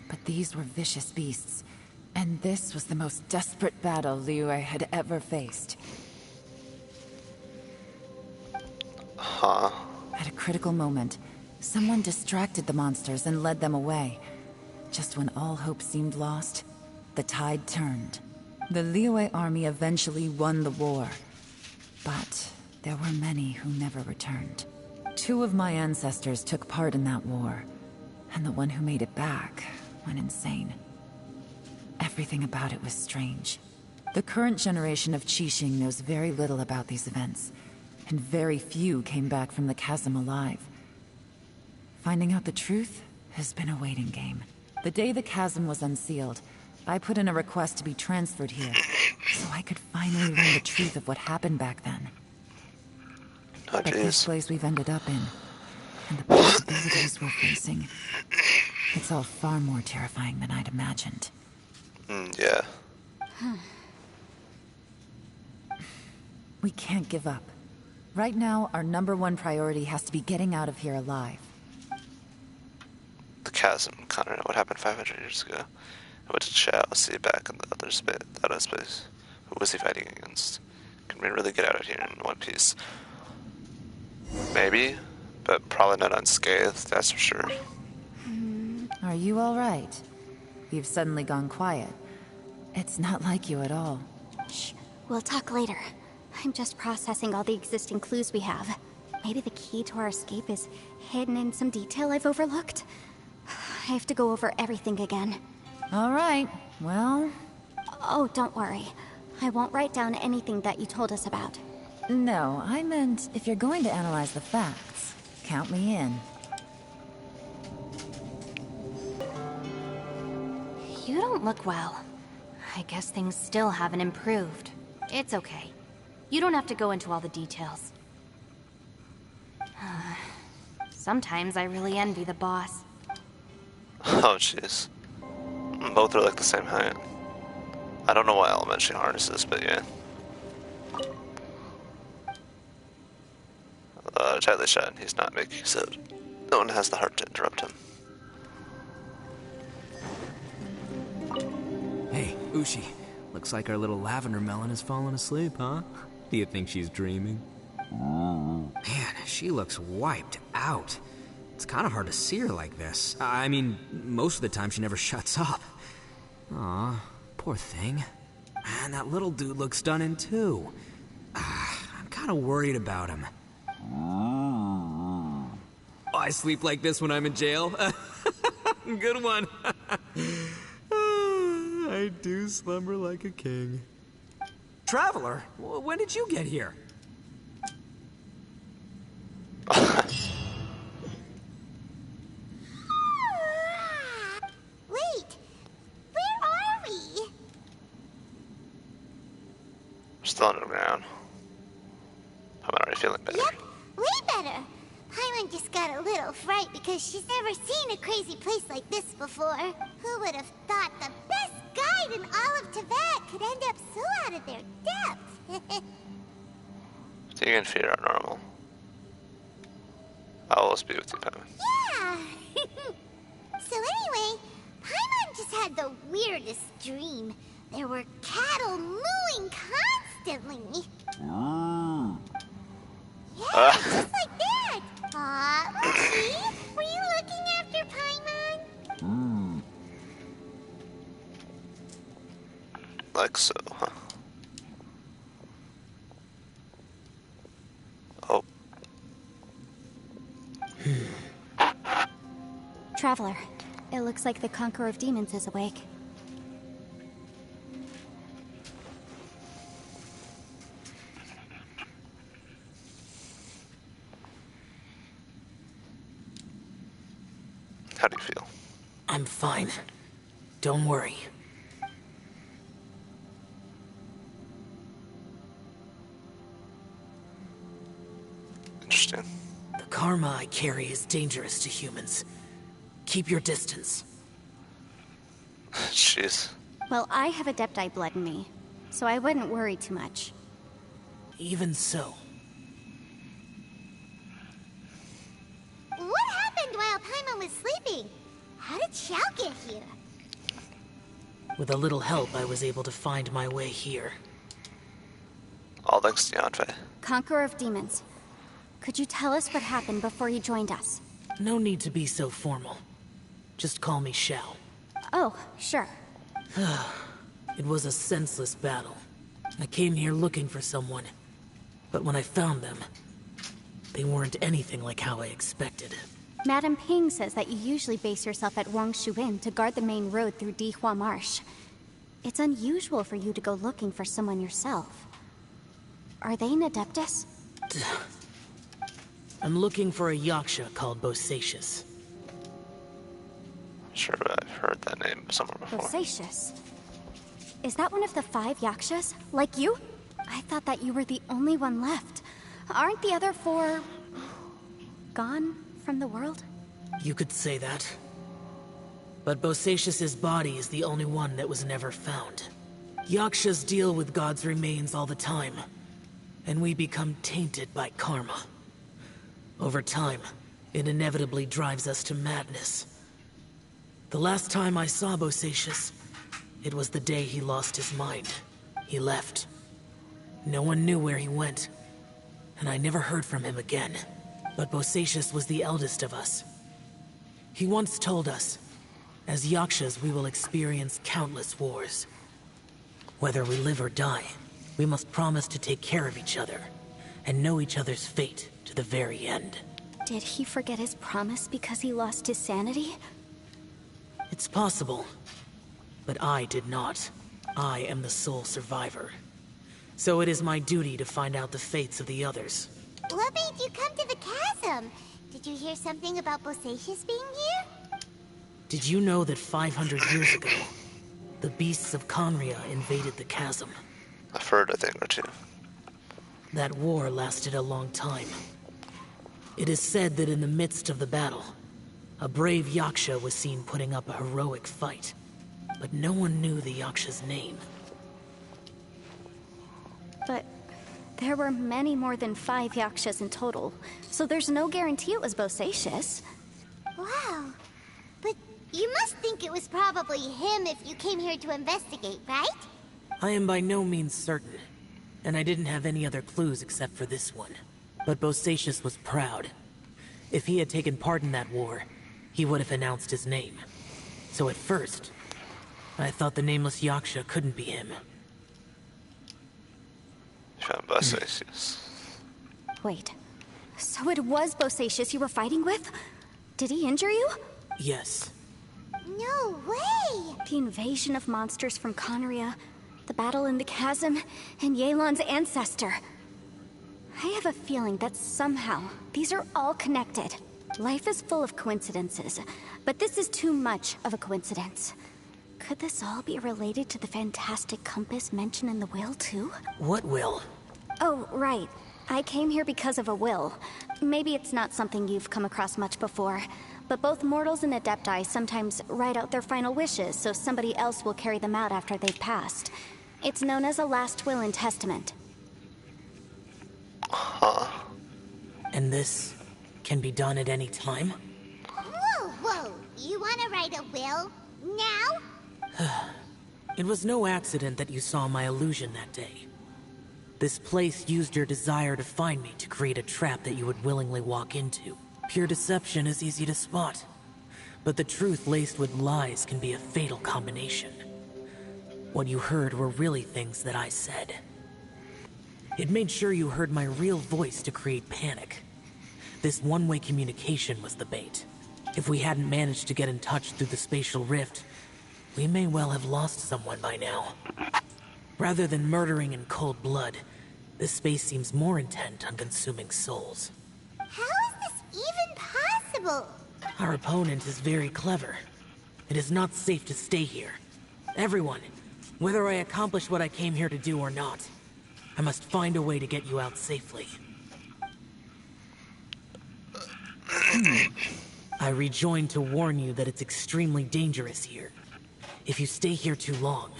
But these were vicious beasts, and this was the most desperate battle Liyue had ever faced. Huh. At a critical moment, someone distracted the monsters and led them away. Just when all hope seemed lost, the tide turned. The Liyue army eventually won the war. But there were many who never returned. 2 of my ancestors took part in that war, and the one who made it back went insane. Everything about it was strange. The current generation of Qixing knows very little about these events, and very few came back from the chasm alive. Finding out the truth has been a waiting game. The day the chasm was unsealed, I put in a request to be transferred here, so I could finally learn the truth of what happened back then. Oh, But this jeez. place we've ended up in, and the possibilities we're facing, it's all far more terrifying than I'd imagined. Yeah. We can't give up. Right now, our #1 priority has to be getting out of here alive. The chasm. Conria. What happened 500 years ago? What did Xiao see back in the other space? That other space? Who was he fighting against? Can we really get out of here in one piece? Maybe, but probably not unscathed, that's for sure. Are you alright? You've suddenly gone quiet. It's not like you at all. Shh, we'll talk later. I'm just processing all the existing clues we have. Maybe the key to our escape is hidden in some detail I've overlooked. I have to go over everything again. Alright, well... Oh, don't worry. I won't write down anything that you told us about. No, I meant if you're going to analyze the facts, count me in. You don't look well. I guess things still haven't improved. It's okay. You don't have to go into all the details. Sometimes I really envy the boss. Oh, jeez. Both are like the same height. I don't know why Element she harnesses, but yeah. Tightly shut. He's not making so no one has the heart to interrupt him. Hey, Ushi. Looks like our little lavender melon has fallen asleep, huh? Do you think she's dreaming? Man, she looks wiped out. It's kind of hard to see her like this. I mean, most of the time she never shuts up. Aw, poor thing. Man, that little dude looks done in too. I'm kind of worried about him. I sleep like this when I'm in jail. Good one. I do slumber like a king. Traveler, when did you get here? Wait, where are we? We're still underground. I'm already feeling better. Yep, way better. Paimon just got a little fright because she's never seen a crazy place like this before. Who would have thought the best guide in all of Tibet could end up so out of their depth? Fatigue and fear are normal. I'll always be with you, Paimon. Yeah! So anyway, Paimon just had the weirdest dream. There were cattle mooing constantly. Yeah, just like that. Aw, Uchi, were you looking after Paimon? Like so, huh? Oh. Traveler, it looks like the Conqueror of Demons is awake. How do you feel? I'm fine. Don't worry. Interesting. The karma I carry is dangerous to humans. Keep your distance. Jeez. Well, I have Adepti blood in me, so I wouldn't worry too much. Even so. What happened while Paimon was sleeping? How did Xiao get here? With a little help, I was able to find my way here. All thanks to Yanfei. Conqueror of Demons, could you tell us what happened before you joined us? No need to be so formal. Just call me Xiao. Oh, sure. It was a senseless battle. I came here looking for someone. But when I found them, they weren't anything like how I expected. Madame Ping says that you usually base yourself at Wangshu Inn to guard the main road through Dihua Marsh. It's unusual for you to go looking for someone yourself. Are they an Adeptus? I'm looking for a Yaksha called Bosacius. Sure, I've heard that name somewhere before. Bosacius? Is that one of the 5 Yakshas? Like you? I thought that you were the only one left. Aren't the other 4... gone from the world? You could say that. But Bosacius's body is the only one that was never found. Yakshas deal with God's remains all the time, and we become tainted by karma. Over time, it inevitably drives us to madness. The last time I saw Bosacius, It was the day he lost his mind. He left. No one knew where he went, and I never heard from him again. But Bosacius was the eldest of us. He once told us, as Yakshas we will experience countless wars. Whether we live or die, we must promise to take care of each other, and know each other's fate to the very end. Did he forget his promise because he lost his sanity? It's possible, but I did not. I am the sole survivor. So it is my duty to find out the fates of the others. What made you come to the chasm? Did you hear something about Bosacius being here? Did you know that 500 years ago, the beasts of Conria invaded the chasm? I've heard a thing or two. That war lasted a long time. It is said that in the midst of the battle, a brave Yaksha was seen putting up a heroic fight. But no one knew the Yaksha's name. But there were many more than 5 Yakshas in total, so there's no guarantee it was Bosacius. Wow. But you must think it was probably him if you came here to investigate, right? I am by no means certain, and I didn't have any other clues except for this one. But Bosacius was proud. If he had taken part in that war, he would have announced his name. So at first, I thought the nameless Yaksha couldn't be him. Bosacius. Wait, so it was Bosacius you were fighting with? Did he injure you? Yes. No way! The invasion of monsters from Conria, the battle in the chasm, and Yelan's ancestor. I have a feeling that somehow these are all connected. Life is full of coincidences, but this is too much of a coincidence. Could this all be related to the fantastic compass mentioned in the will, too? What will? Oh, right. I came here because of a will. Maybe it's not something you've come across much before, but both mortals and adepti sometimes write out their final wishes so somebody else will carry them out after they've passed. It's known as a last will and testament. Huh. And this can be done at any time? Whoa, whoa! You wanna write a will? Now? It was no accident that you saw my illusion that day. This place used your desire to find me to create a trap that you would willingly walk into. Pure deception is easy to spot, but the truth laced with lies can be a fatal combination. What you heard were really things that I said. It made sure you heard my real voice to create panic. This one-way communication was the bait. If we hadn't managed to get in touch through the spatial rift, we may well have lost someone by now. Rather than murdering in cold blood, this space seems more intent on consuming souls. How is this even possible? Our opponent is very clever. It is not safe to stay here. Everyone, whether I accomplish what I came here to do or not, I must find a way to get you out safely. I rejoined to warn you that it's extremely dangerous here. If you stay here too long,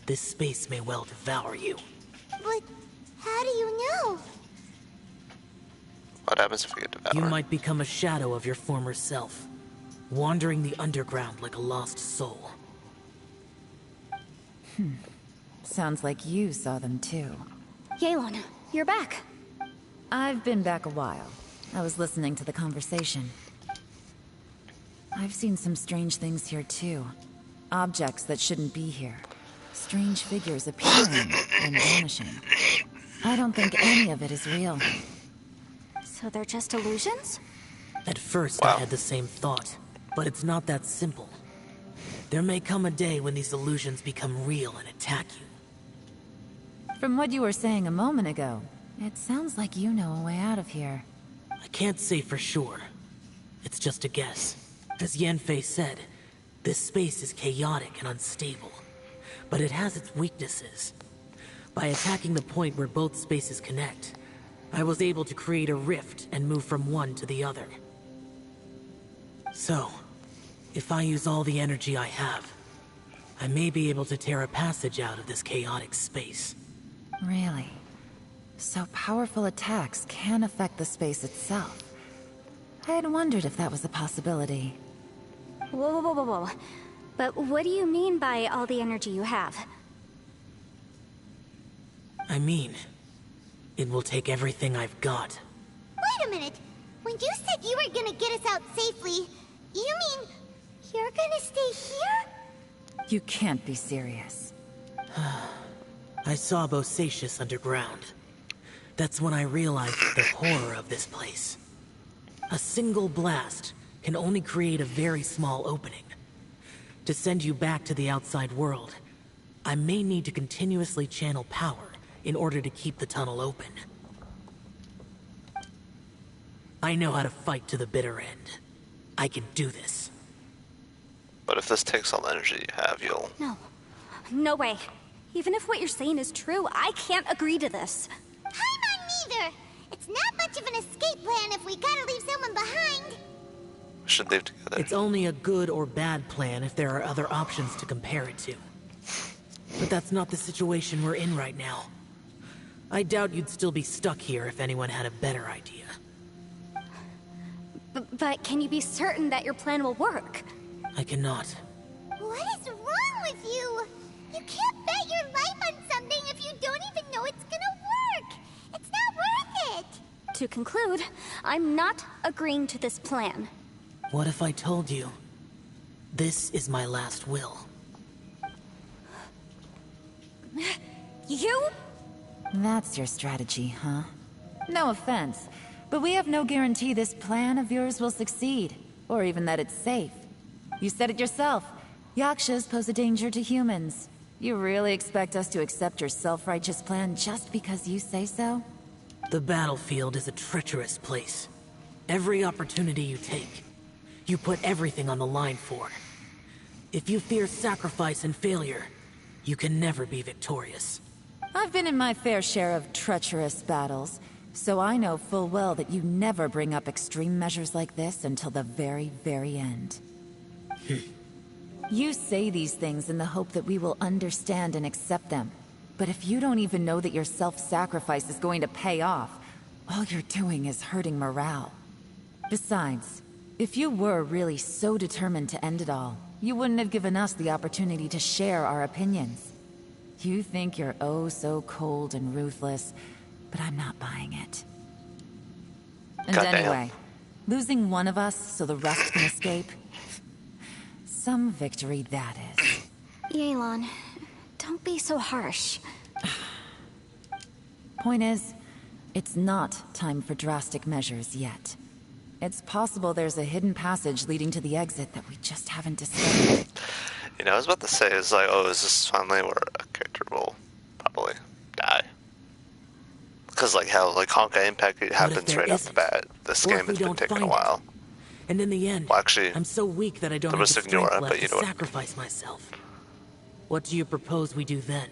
this space may well devour you. But how do you know? What happens if we get devoured? You might become a shadow of your former self, wandering the underground like a lost soul. Sounds like you saw them too. Yelan, you're back. I've been back a while. I was listening to the conversation. I've seen some strange things here too. Objects that shouldn't be here. Strange figures appearing and vanishing. I don't think any of it is real. So they're just illusions? At first, I had the same thought, but it's not that simple. There may come a day when these illusions become real and attack you. From what you were saying a moment ago, it sounds like you know a way out of here. I can't say for sure. It's just a guess. As Yanfei said, this space is chaotic and unstable, but it has its weaknesses. By attacking the point where both spaces connect, I was able to create a rift and move from one to the other. So, if I use all the energy I have, I may be able to tear a passage out of this chaotic space. Really? So powerful attacks can affect the space itself. I had wondered if that was a possibility. Whoa, whoa, whoa, whoa. But what do you mean by all the energy you have? I mean, it will take everything I've got. Wait a minute. When you said you were gonna get us out safely, you mean you're gonna stay here? You can't be serious. I saw Bosacius underground. That's when I realized the horror of this place. A single blast can only create a very small opening. To send you back to the outside world, I may need to continuously channel power in order to keep the tunnel open. I know how to fight to the bitter end. I can do this. But if this takes all the energy you have, you'll... No. No way. Even if what you're saying is true, I can't agree to this. I'm neither. It's not much of an escape plan if we gotta leave someone behind. We should leave together. It's only a good or bad plan if there are other options to compare it to. But that's not the situation we're in right now. I doubt you'd still be stuck here if anyone had a better idea. But can you be certain that your plan will work? I cannot. What is wrong with you? You can't bet your life on something if you don't even know it's gonna work. It's not worth it. To conclude, I'm not agreeing to this plan. What if I told you? This is my last will. You? That's your strategy, huh? No offense, but we have no guarantee this plan of yours will succeed, or even that it's safe. You said it yourself. Yakshas pose a danger to humans. You really expect us to accept your self-righteous plan just because you say so? The battlefield is a treacherous place. Every opportunity you take, you put everything on the line for. If you fear sacrifice and failure, you can never be victorious. I've been in my fair share of treacherous battles, so I know full well that you never bring up extreme measures like this until the very, very end. You say these things in the hope that we will understand and accept them. But if you don't even know that your self-sacrifice is going to pay off, all you're doing is hurting morale. Besides, if you were really so determined to end it all, you wouldn't have given us the opportunity to share our opinions. You think you're oh so cold and ruthless, but I'm not buying it. And Goddamn. anyway, losing one of us so the rest can escape? Some victory that is. Yelan, don't be so harsh. Point is, it's not time for drastic measures yet. It's possible there's a hidden passage leading to the exit that we just haven't discovered. You know, I was about to say, is like, oh, is this finally where a character will probably die? Because, like, how, like, Honkai Impact happens right off the bat. This game has been taking a while. And in the end, Well, actually, I'm so weak that I don't there have was the Ignora, strength but left you to know what? sacrifice myself. What do you propose we do then?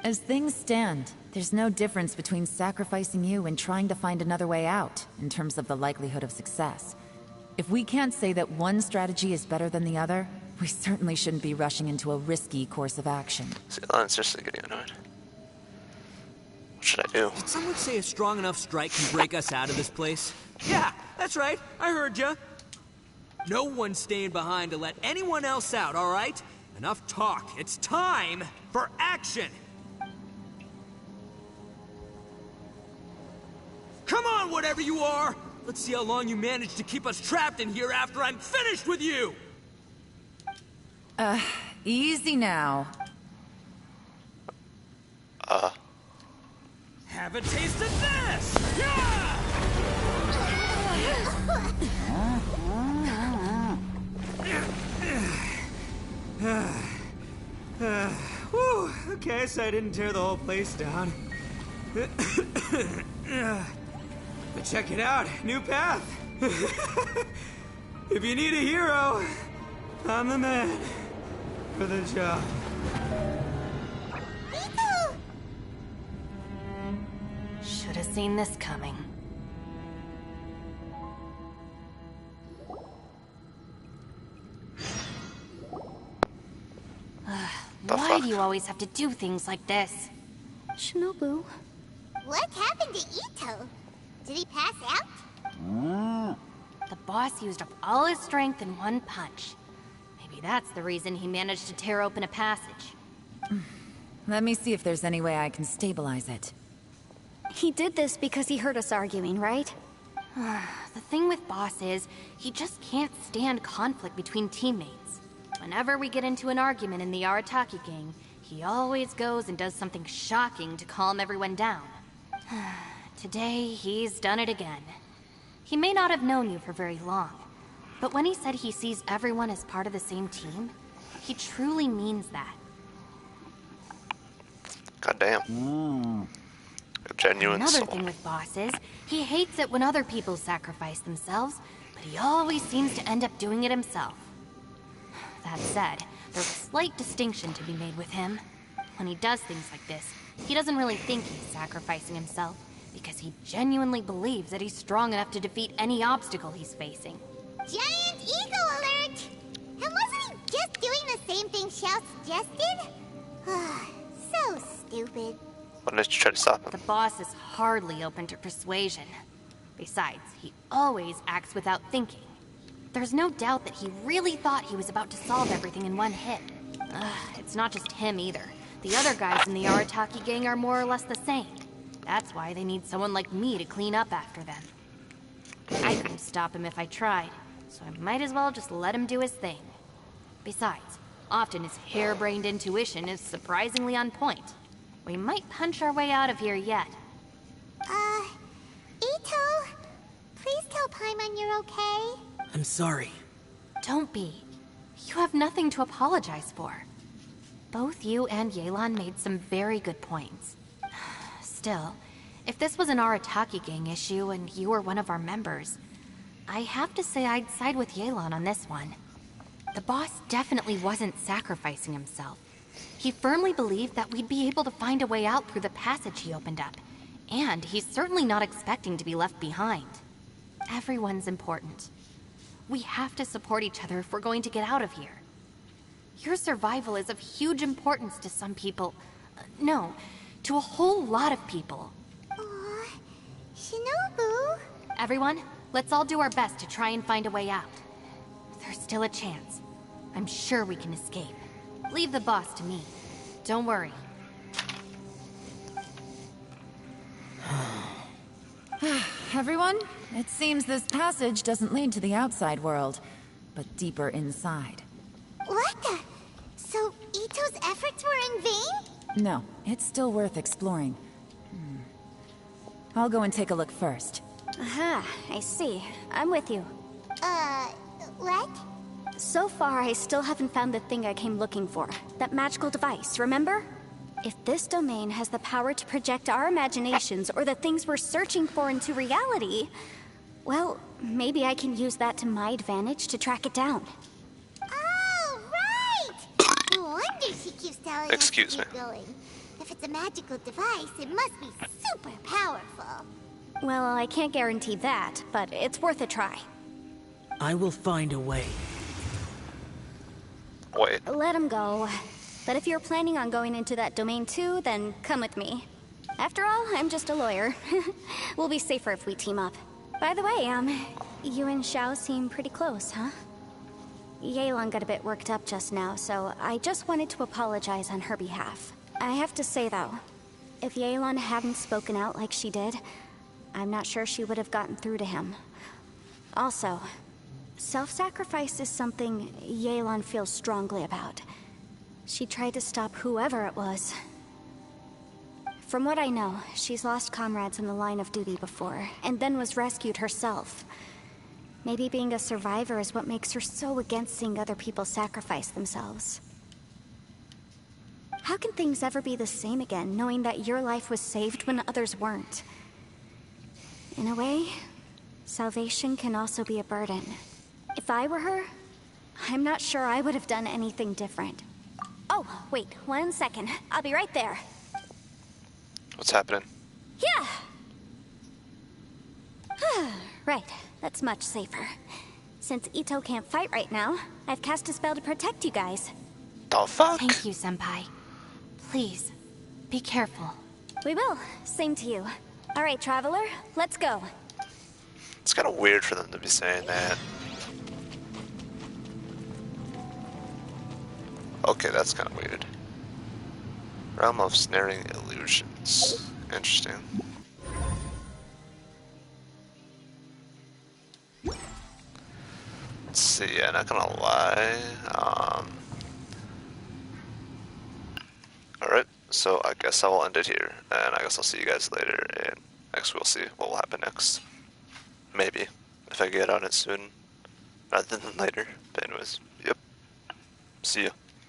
As things stand, there's no difference between sacrificing you and trying to find another way out, in terms of the likelihood of success. If we can't say that one strategy is better than the other, we certainly shouldn't be rushing into a risky course of action. See, Elana's seriously getting annoyed. What should I do? Did someone say a strong enough strike can break us out of this place? Yeah, that's right. I heard ya. No one's staying behind to let anyone else out, all right? Enough talk. It's time for action! Come on, whatever you are! Let's see how long you manage to keep us trapped in here after I'm finished with you! Easy now. Have a taste of this! Yeah! Whew, okay, so I didn't tear the whole place down. But check it out, new path. If you need a hero, I'm the man for the job. Should have seen this coming. Why do you always have to do things like this? Shinobu. What happened to Ito? Did he pass out? The boss used up all his strength in one punch. Maybe that's the reason he managed to tear open a passage. Let me see if there's any way I can stabilize it. He did this because he heard us arguing, right? The thing with Boss is, he just can't stand conflict between teammates. Whenever we get into an argument in the Arataki gang, he always goes and does something shocking to calm everyone down. Today, he's done it again. He may not have known you for very long, but when he said he sees everyone as part of the same team, he truly means that. Goddamn. A genuine Another soul. thing with Boss is, he hates it when other people sacrifice themselves, but he always seems to end up doing it himself. That said, there's a slight distinction to be made with him. When he does things like this, he doesn't really think he's sacrificing himself, because he genuinely believes that he's strong enough to defeat any obstacle he's facing. Giant ego alert! And wasn't he just doing the same thing Xiao suggested? So stupid. Why did you try to stop The him? boss is hardly open to persuasion. Besides, he always acts without thinking. There's no doubt that he really thought he was about to solve everything in one hit. It's not just him either. The other guys in the Arataki gang are more or less the same. That's why they need someone like me to clean up after them. I couldn't stop him if I tried, so I might as well just let him do his thing. Besides, often his harebrained intuition is surprisingly on point. We might punch our way out of here yet. Ito, please tell Paimon you're okay. I'm sorry. Don't be. You have nothing to apologize for. Both you and Yelan made some very good points. Still, if this was an Arataki gang issue and you were one of our members, I have to say I'd side with Yelan on this one. The boss definitely wasn't sacrificing himself. He firmly believed that we'd be able to find a way out through the passage he opened up, and he's certainly not expecting to be left behind. Everyone's important. We have to support each other if we're going to get out of here. Your survival is of huge importance to some people. No, to a whole lot of people. Aw, Shinobu. Everyone, let's all do our best to try and find a way out. There's still a chance. I'm sure we can escape. Leave the boss to me. Don't worry. Everyone, it seems this passage doesn't lead to the outside world, but deeper inside. What the? So Ito's efforts were in vain? No, it's still worth exploring. I'll go and take a look first. Aha, I see. I'm with you. What? So far, I still haven't found the thing I came looking for. That magical device, remember? If this domain has the power to project our imaginations or the things we're searching for into reality, well, maybe I can use that to my advantage to track it down. Oh, right! No wonder she keeps telling Excuse us to me. keep going. If it's a magical device, it must be super powerful. Well, I can't guarantee that, but it's worth a try. I will find a way. Wait. Let him go. But if you're planning on going into that domain too, then come with me. After all, I'm just a lawyer. We'll be safer if we team up. By the way, you and Xiao seem pretty close, huh? Yelan got a bit worked up just now, so I just wanted to apologize on her behalf. I have to say though, if Yelan hadn't spoken out like she did, I'm not sure she would have gotten through to him. Also, self-sacrifice is something Yelan feels strongly about. She tried to stop whoever it was. From what I know, she's lost comrades in the line of duty before, and then was rescued herself. Maybe being a survivor is what makes her so against seeing other people sacrifice themselves. How can things ever be the same again, knowing that your life was saved when others weren't? In a way, salvation can also be a burden. If I were her, I'm not sure I would have done anything different. Oh, wait, 1 second. I'll be right there. What's happening? Yeah! Right, that's much safer. Since Ito can't fight right now, I've cast a spell to protect you guys. The fuck? Thank you, Senpai. Please, be careful. We will. Same to you. All right, Traveler, let's go. It's kind of weird for them to be saying that. okay, that's kind of weird. Realm of snaring illusions. Interesting. Let's see, yeah, not gonna lie. Alright, so I guess I will end it here, and I guess I'll see you guys later, and next we'll see what will happen next. Maybe, if I get on it soon, rather than later. But anyways, yep. See ya.